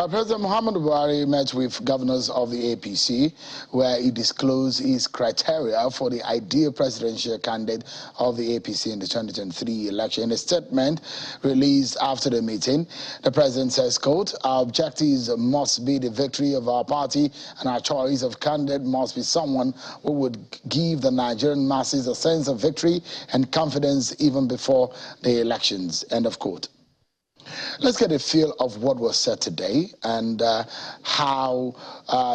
President Muhammadu Buhari met with governors of the APC, where he disclosed his criteria for the ideal presidential candidate of the APC in the 2023 election. In a statement released after the meeting, the president says, quote, "Our objectives must be the victory of our party, and our choice of candidate must be someone who would give the Nigerian masses a sense of victory and confidence even before the elections," end of quote. Let's get a feel of what was said today and how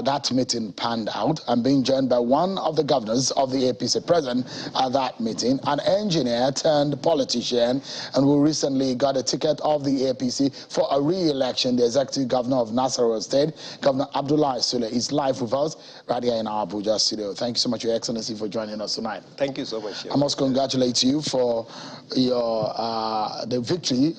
that meeting panned out. I'm being joined by one of the governors of the APC present at that meeting, an engineer turned politician, and who recently got a ticket of the APC for a re-election, the executive governor of Nasarawa State, Governor Abdullahi Sule, is live with us right here in our Abuja studio. Thank you so much, Your Excellency, for joining us tonight. Thank you so much. I must congratulate you for your the victory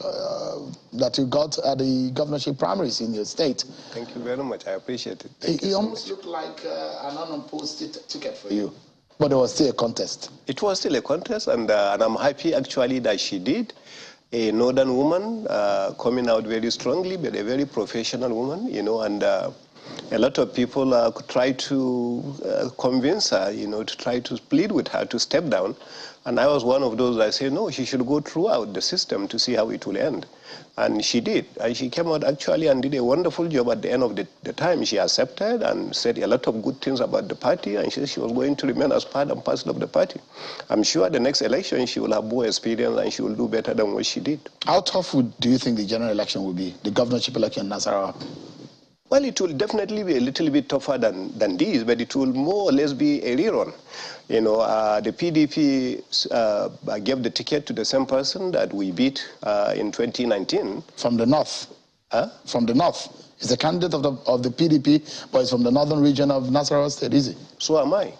that you got at the governorship primaries in your state. Thank you very much. I appreciate it. It almost looked like an unopposed ticket for you, but it was still a contest. It was still a contest, and I'm happy actually that she did. A northern woman coming out very strongly, but a very professional woman, you know, and a lot of people could try to convince her, you know, to try to plead with her to step down. And I was one of those that said, no, she should go throughout the system to see how it will end. And she did. And she came out actually and did a wonderful job at the end of the time. She accepted and said a lot of good things about the party, and she said she was going to remain as part and parcel of the party. I'm sure the next election she will have more experience and she will do better than what she did. How tough do you think the general election will be, the governorship election in Nasarawa? Well, it will definitely be a little bit tougher than this, but it will more or less be a rerun. You know, the PDP gave the ticket to the same person that we beat in 2019. From the north? Huh? From the north. He's a candidate of the PDP, but he's from the northern region of Nasarawa State, is he? So am I.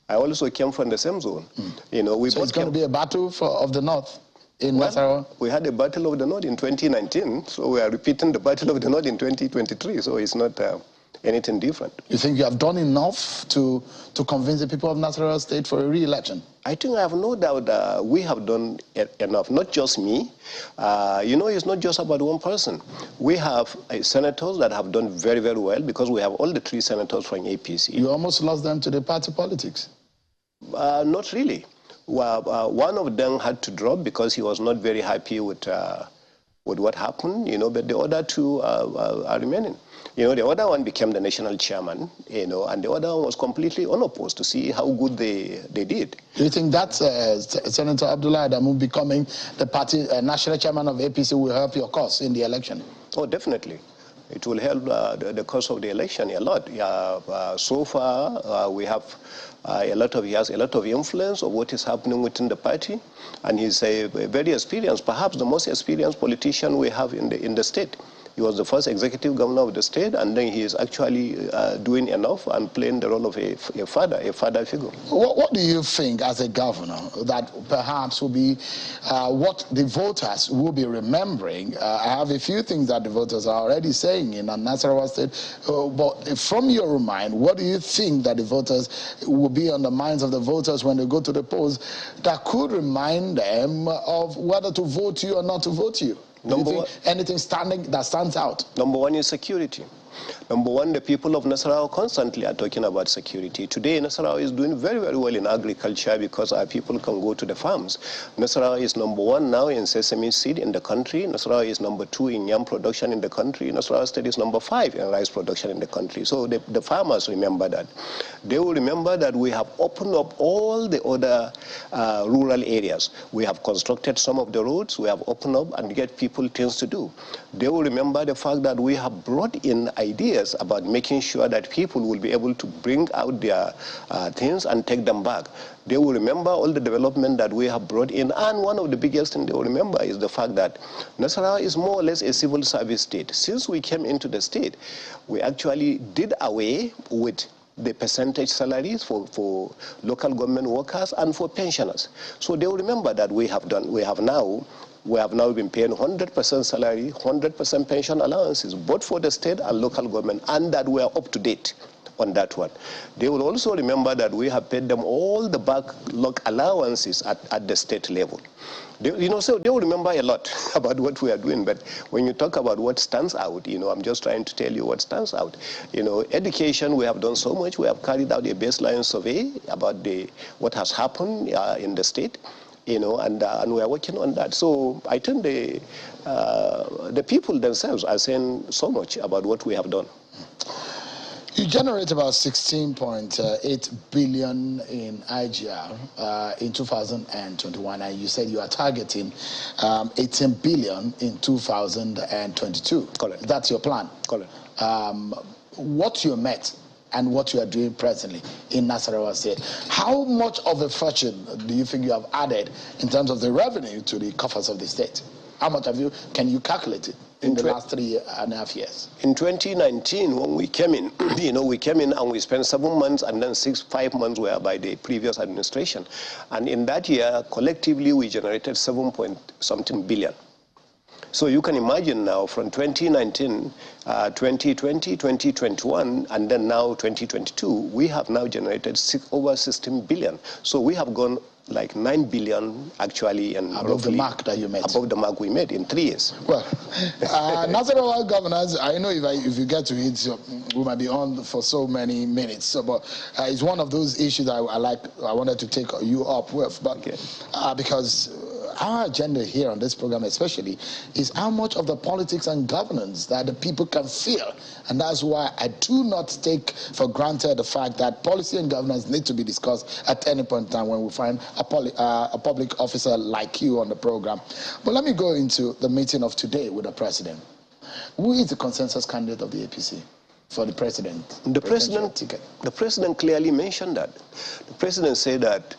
I also came from the same zone. You know, so it's going to be a battle of the north in Nasarawa? We had a battle of the north in 2019, so we are repeating the battle of the north in 2023, so it's not anything different. You think you have done enough to convince the people of Nasarawa State for a re-election? I think I have no doubt we have done enough, not just me. You know, it's not just about one person. We have senators that have done very, very well because we have all the 3 senators from APC. You almost lost them to the party politics. Not really. Well, one of them had to drop because he was not very happy with what happened, you know, but the other 2 are remaining. You know, the other one became the national chairman, you know, and the other one was completely unopposed to see how good they did. Do you think that Senator Abdullahi becoming the party national chairman of APC will help your cause in the election? Oh, definitely. It will help the cause of the election a lot. So far, we have he has a lot of influence of what is happening within the party, and he's a very experienced, perhaps the most experienced politician we have in the state. He was the first executive governor of the state, and then he is actually doing enough and playing the role of a father figure. What do you think as a governor that perhaps will be what the voters will be remembering? I have a few things that the voters are already saying in Nasarawa State, but from your mind, what do you think that the voters will be on the minds of the voters when they go to the polls that could remind them of whether to vote you or not to vote you? Anything that stands out? Number 1 is security. Number 1, the people of Nasarawa constantly are talking about security. Today, Nasarawa is doing very, very well in agriculture because our people can go to the farms. Nasarawa is number 1 now in sesame seed in the country. Nasarawa is number 2 in yam production in the country. Nasarawa State is number 5 in rice production in the country. So the farmers remember that. They will remember that we have opened up all the other rural areas. We have constructed some of the roads. We have opened up and get people things to do. They will remember the fact that we have brought in ideas about making sure that people will be able to bring out their things and take them back. They will remember all the development that we have brought in, and one of the biggest things they will remember is the fact that Nasarawa is more or less a civil service state. Since we came into the state, we actually did away with the percentage salaries for local government workers and for pensioners. So they will remember that we have now We have now been paying 100% salary, 100% pension allowances, both for the state and local government, and that we are up to date on that one. They will also remember that we have paid them all the backlog allowances at the state level. So they will remember a lot about what we are doing, but when you talk about what stands out, I'm just trying to tell you what stands out. Education, we have done so much. We have carried out a baseline survey about what has happened in the state, and we are working on that. So I think the people themselves are saying so much about what we have done. You generate about 16.8 billion in IGR in 2021, and you said you are targeting 18 billion in 2022. Correct. That's your plan. Correct. What you met and what you are doing presently in Nasarawa State, how much of a fortune do you think you have added in terms of the revenue to the coffers of the state? How much can you calculate it in the last 3.5 years? In 2019, when we came in, we came in and we spent 7 months, and then 5 months were by the previous administration. And in that year, collectively, we generated 7-point-something billion. So you can imagine now from 2019, 2020, 2021, and then now 2022, we have now generated over 16 billion. So we have gone like 9 billion actually, and above the mark that you made. Above the mark we made in 3 years. Well, Nasarawa governors, I know if you get to it, we might be on for so many minutes. But it's one of those issues I wanted to take you up with, but okay. Because our agenda here on this program especially is how much of the politics and governance that the people can feel. And that's why I do not take for granted the fact that policy and governance need to be discussed at any point in time when we find a public officer like you on the program. But let me go into the meeting of today with the president. Who is the consensus candidate of the APC for the president? The president clearly mentioned that. The president said that,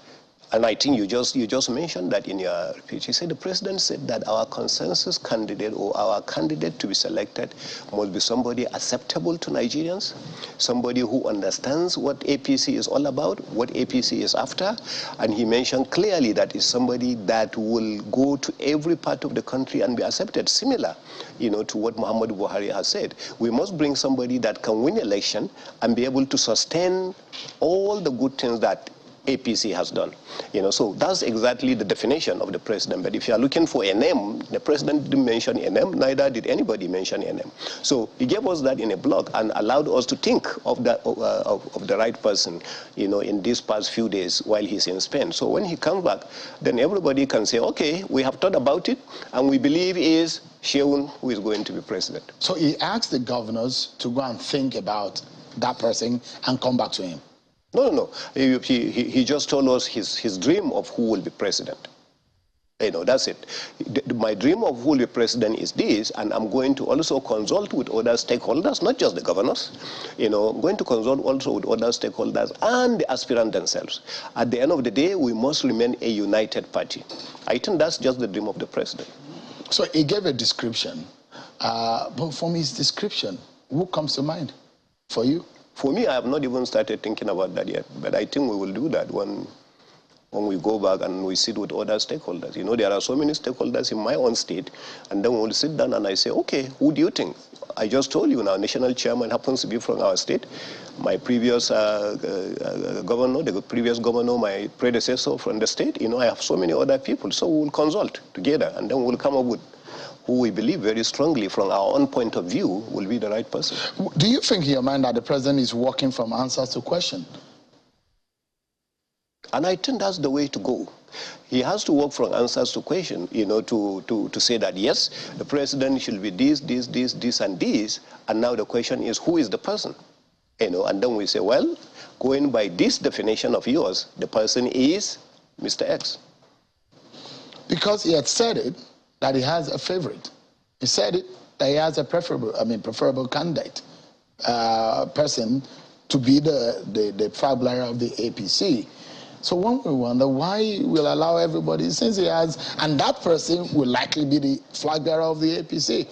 and I think you just mentioned that in your speech. He said the president said that our consensus candidate, or our candidate to be selected, must be somebody acceptable to Nigerians, somebody who understands what APC is all about, what APC is after, and he mentioned clearly that is somebody that will go to every part of the country and be accepted, similar, to what Muhammadu Buhari has said. We must bring somebody that can win election and be able to sustain all the good things that APC has done. So that's exactly the definition of the president. But if you are looking for a name, the president didn't mention a name, neither did anybody mention a name. So he gave us that in a blog and allowed us to think of the right person, in these past few days while he's in Spain. So when he comes back, then everybody can say, okay, we have thought about it, and we believe is Sheun who is going to be president. So he asked the governors to go and think about that person and come back to him. No. He just told us his dream of who will be president. That's it. My dream of who will be president is this, and I'm going to also consult with other stakeholders, not just the governors. I'm going to consult also with other stakeholders and the aspirants themselves. At the end of the day, we must remain a united party. I think that's just the dream of the president. So he gave a description, but from his description, who comes to mind for you? For me, I have not even started thinking about that yet, but I think we will do that when we go back and we sit with other stakeholders. There are so many stakeholders in my own state, and then we'll sit down and I say, okay, who do you think? I just told you now, national chairman happens to be from our state. My previous governor, the previous governor, my predecessor from the state, I have so many other people. So we'll consult together, and then we'll come up with who we believe very strongly from our own point of view will be the right person. Do you think in your mind that the president is working from answers to question? And I think that's the way to go. He has to work from answers to question, to say that, yes, the president should be this, and this, and now the question is, who is the person? And then we say, well, going by this definition of yours, the person is Mr. X. Because he had said it, that he has a favorite. He said it, that he has a preferable candidate, person to be the flag bearer of the APC. So one will wonder why we'll allow everybody, since he has, and that person will likely be the flag bearer of the APC.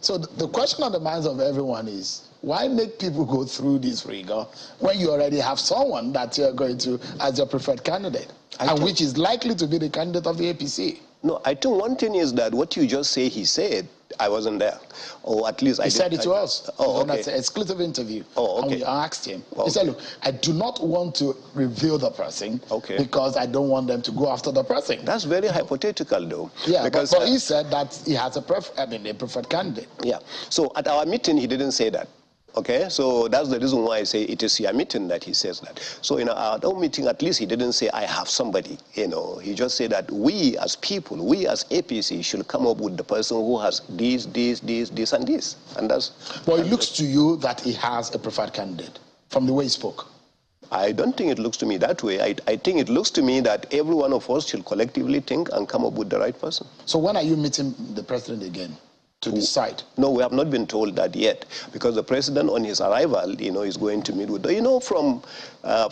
So the question on the minds of everyone is, why make people go through this rigor when you already have someone that you're going to as your preferred candidate, and which is likely to be the candidate of the APC? No, I think one thing is that what you just say he said, I wasn't there. Or at least I didn't. He said it to us. Oh, okay. That's an exclusive interview. Oh, okay. And we asked him. Okay. He said, look, I do not want to reveal the person because I don't want them to go after the person. That's very hypothetical, though. Yeah, because, but he said that he has a preferred candidate. Yeah. So at our meeting, he didn't say that. Okay, so that's the reason why I say it is your meeting that he says that. So in our own meeting, at least he didn't say, I have somebody, He just said that we as people, we as APC should come up with the person who has this, and this. And that's... Well, it looks to you that he has a preferred candidate from the way he spoke. I don't think it looks to me that way. I think it looks to me that every one of us should collectively think and come up with the right person. So when are you meeting the president again? To decide? No, we have not been told that yet, because the president on his arrival, is going to meet with, from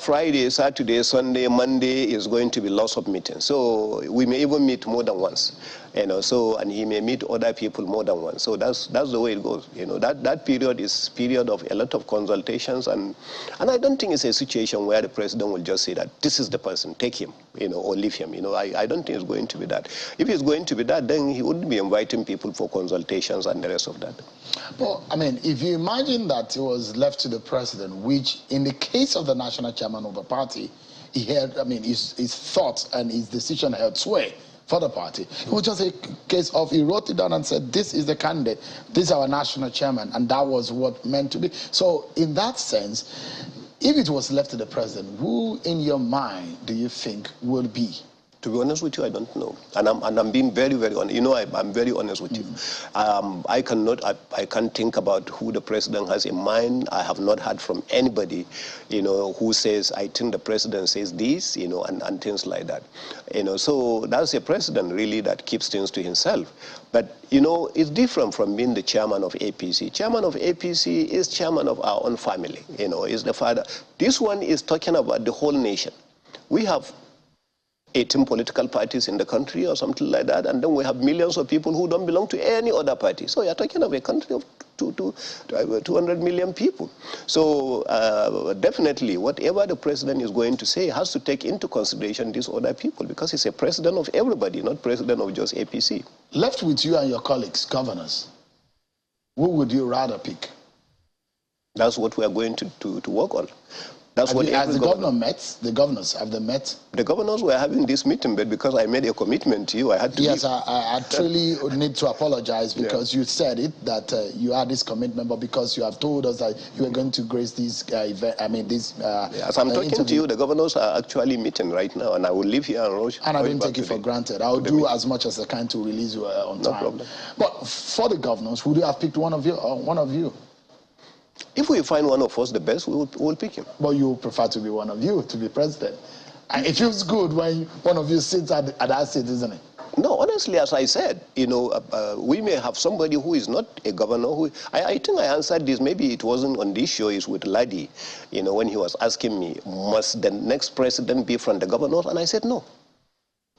Friday, Saturday, Sunday, Monday is going to be lots of meetings. So we may even meet more than once, and he may meet other people more than once. So that's the way it goes. That period is period of a lot of consultations, and I don't think it's a situation where the president will just say that this is the person, take him, or leave him. I don't think it's going to be that. If it's going to be that, then he wouldn't be inviting people for consultations and the rest of that. Well, I mean, if you imagine that it was left to the president, which in the case of the national chairman of the party, he had, his thoughts and his decision held sway for the party. It was just a case of he wrote it down and said, this is the candidate, this is our national chairman, and that was what meant to be. So in that sense, if it was left to the president, who in your mind do you think would be? To be honest with you, I don't know, and I'm being very, very honest. I'm very honest with you. I can't think about who the president has in mind. I have not heard from anybody, who says, I think the president says this, and things like that. So that's a president really that keeps things to himself. But it's different from being the chairman of APC. Chairman of APC is chairman of our own family. Is the father. This one is talking about the whole nation. We have 18 political parties in the country or something like that, and then we have millions of people who don't belong to any other party. So you're talking of a country of 200 million people. So definitely, whatever the president is going to say has to take into consideration these other people, because he's a president of everybody, not president of just APC. Left with you and your colleagues, governors, who would you rather pick? That's what we are going to work on. That's what has the governor met? The governors, have they met? The governors were having this meeting, but because I made a commitment to you, I had to Yes, I truly need to apologize, because you said it, that you had this commitment, but because you have told us that you were going to grace this event, as I'm talking to you, the governors are actually meeting right now, and I will leave here and rush. And I didn't take it for granted. I'll do as much as I can to release you on time. No problem. But for the governors, would you have picked one of you? If we find one of us the best, we'll pick him. But you prefer to be one of you, to be president. And it feels good when one of you sits at that seat, isn't it? No, honestly, as I said, we may have somebody who is not a governor. I think I answered this, maybe it wasn't on this show, it's with Ladi, when he was asking me, must the next president be from the governors? And I said, no.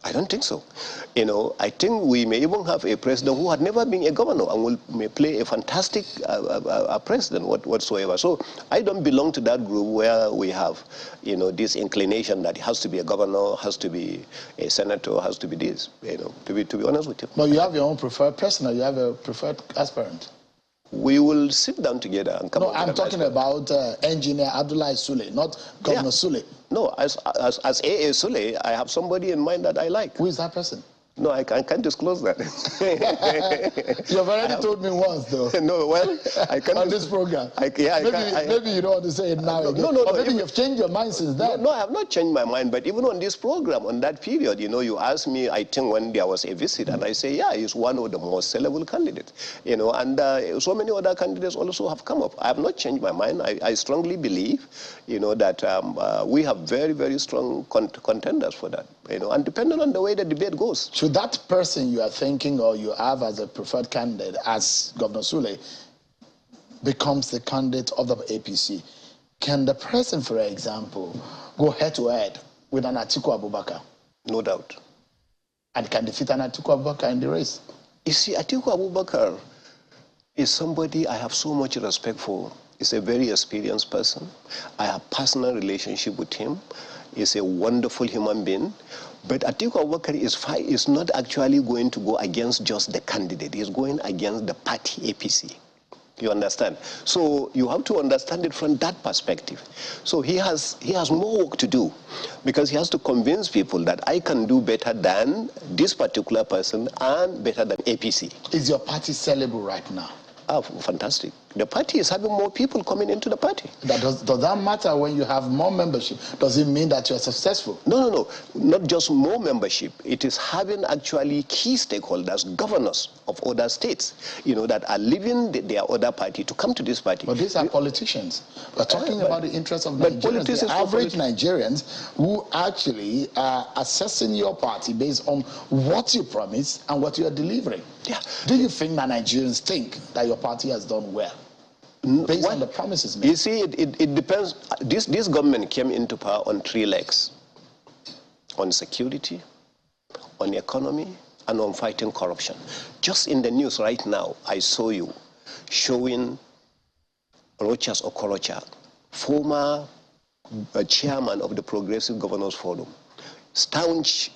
I don't think so. I think we may even have a president who had never been a governor and may play a fantastic president whatsoever. So I don't belong to that group where we have, this inclination that it has to be a governor, has to be a senator, has to be this, to be honest with you. But you have your own preferred person, or you have a preferred aspirant? We will sit down together and come up with I'm talking about engineer Abdullahi Sule, not Governor Sule. No, as AA Sule, I have somebody in mind that I like. Who is that person? No, I can't disclose that. You've already told me once, though. No, well, I can't. On this program. Maybe you don't want to say it now again. No, maybe you've changed your mind since then. No, I have not changed my mind. But even on this program, on that period, you asked me, I think when there was a visit, and I say, yeah, he's one of the most sellable candidates. And so many other candidates also have come up. I have not changed my mind. I strongly believe, that we have very, very strong contenders for that. And depending on the way the debate goes. Should that person you are thinking or you have as a preferred candidate, as Governor Sule, becomes the candidate of the APC, can the person, for example, go head-to-head with an Atiku Abubakar? No doubt. And can defeat an Atiku Abubakar in the race? You see, Atiku Abubakar is somebody I have so much respect for. He's a very experienced person. I have personal relationship with him. is a wonderful human being. But Atiku Abubakar is not actually going to go against just the candidate. He's going against the party APC. You understand? So you have to understand it from that perspective. So he has more work to do, because he has to convince people that I can do better than this particular person and better than APC. Is your party sellable right now? Oh, fantastic. The party is having more people coming into the party. Does that matter when you have more membership? Does it mean that you're successful? No. Not just more membership. It is having actually key stakeholders, governors of other states, that are leaving their other party to come to this party. But these are politicians. We're talking about the interests of Nigerians, the average Nigerians who actually are assessing your party based on what you promise and what you are delivering. Yeah. Do you think that Nigerians think that your party has done well? Based on the promises made. You see, it depends. This government came into power on 3 legs: on security, on economy, and on fighting corruption. Just in the news right now, I saw you showing Rochas Okorocha, former chairman of the Progressive Governors Forum, staunch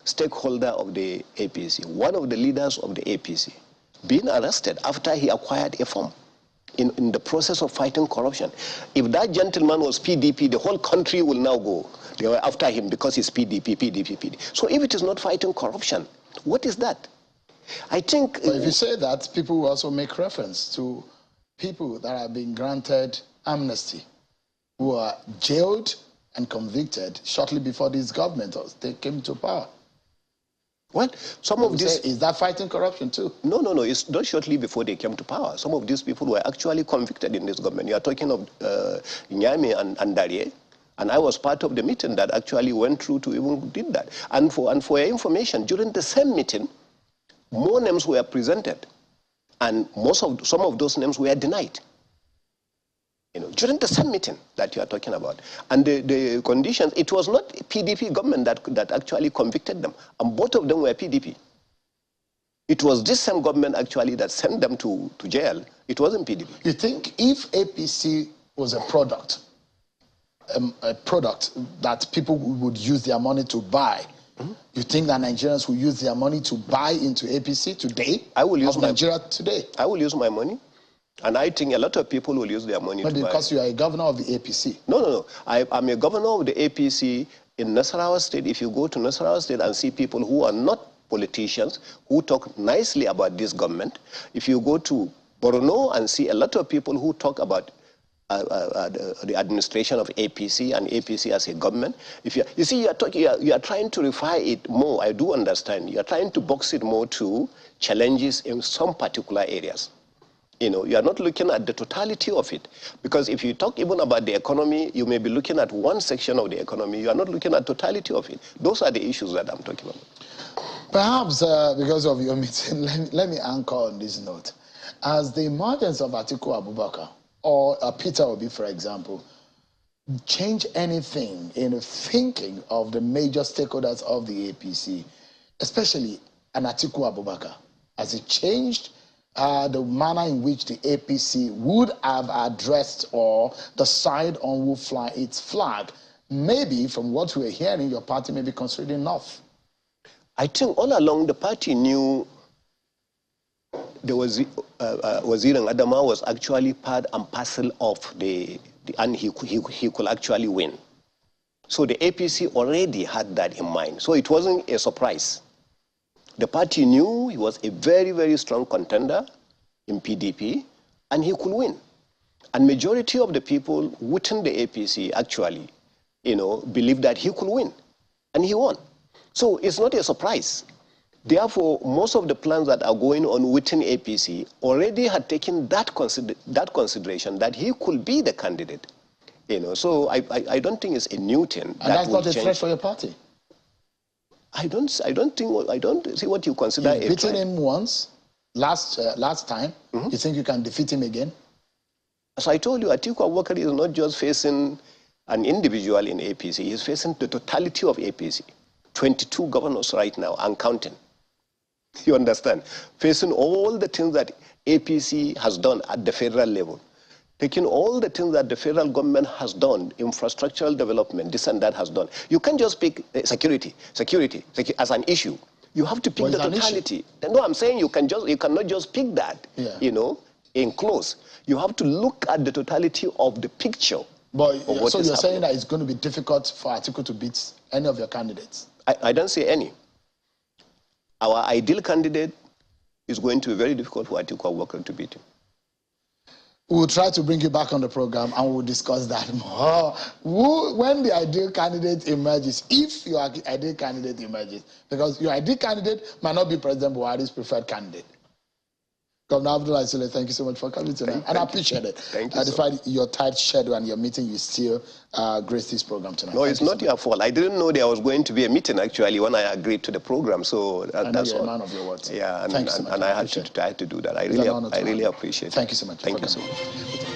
stakeholder of the APC, one of the leaders of the APC, being arrested after he acquired a farm. In the process of fighting corruption. If that gentleman was PDP, the whole country will now go. They were after him because he's PDP. So if it is not fighting corruption, what is that? I think... But if you say that, people will also make reference to people that are being granted amnesty, who are jailed and convicted shortly before this government came to power. Well, some of this... Is that fighting corruption too? No. It's not shortly before they came to power. Some of these people were actually convicted in this government. You are talking of Nyame and Darie. And I was part of the meeting that actually went through to even did that. And for your information, during the same meeting, more names were presented. And some of those names were denied. During the same meeting that you are talking about. And the conditions, it was not PDP government that actually convicted them. And both of them were PDP. It was this same government actually that sent them to jail. It wasn't PDP. You think if APC was a product that people would use their money to buy, you think that Nigerians will use their money to buy into APC today? I will use Nigeria today. I will use my money. And I think a lot of people will use their money to buy. Because you are a governor of the APC. No. I'm a governor of the APC in Nasarawa State. If you go to Nasarawa State and see people who are not politicians, who talk nicely about this government. If you go to Borno and see a lot of people who talk about the administration of APC and APC as a government. You see, you are trying to refine it more. I do understand. You are trying to box it more to challenges in some particular areas. You are not looking at the totality of it. Because if you talk even about the economy, you may be looking at one section of the economy. You are not looking at totality of it. Those are the issues that I'm talking about. Perhaps because of your meeting, let me anchor on this note. As the emergence of Atiku Abubakar or Peter Obi, for example, change anything in the thinking of the major stakeholders of the APC, especially an Atiku Abubakar? Has it changed the manner in which the APC would have addressed or the side on who fly its flag? Maybe from what we're hearing, your party may be considered enough. I think all along the party knew there was Wazir Adama was actually part and parcel of and he could actually win. So the APC already had that in mind. So it wasn't a surprise. The party knew he was a very, very strong contender in PDP, and he could win. And majority of the people within the APC actually, believed that he could win, and he won. So it's not a surprise. Therefore, most of the plans that are going on within APC already had taken that consideration that he could be the candidate. So I don't think it's a new thing. And that's not a threat for your party. I don't see what you consider a threat. You've beaten him once, last time. You think you can defeat him again? As I told you, Atiku Abubakar is not just facing an individual in APC. He's facing the totality of APC. 22 governors right now and counting. You understand? Facing all the things that APC has done at the federal level. taking all the things that the federal government has done, infrastructural development, this and that has done. You can't just pick security as an issue. You have to pick the totality. No, I'm saying you cannot just pick that, in close. You have to look at the totality of the picture. But so you're saying that it's going to be difficult for Atiku to beat any of your candidates? I don't say any. Our ideal candidate is going to be very difficult for Atiku Abubakar to beat him. We'll try to bring you back on the program and we'll discuss that more. When the ideal candidate emerges, if your ideal candidate emerges, because your ideal candidate might not be President Buhari's preferred candidate. Governor Abdullahi Sule, thank you so much for coming tonight. And I appreciate it. Thank you. Despite your tight schedule and your meeting, you still grace this program tonight. No, it's not your fault. I didn't know there was going to be a meeting, actually, when I agreed to the program. So that's you're a man of your words. Yeah, Thanks so much. And I had to do that. I really appreciate it. Thank you so much. Thank you so much.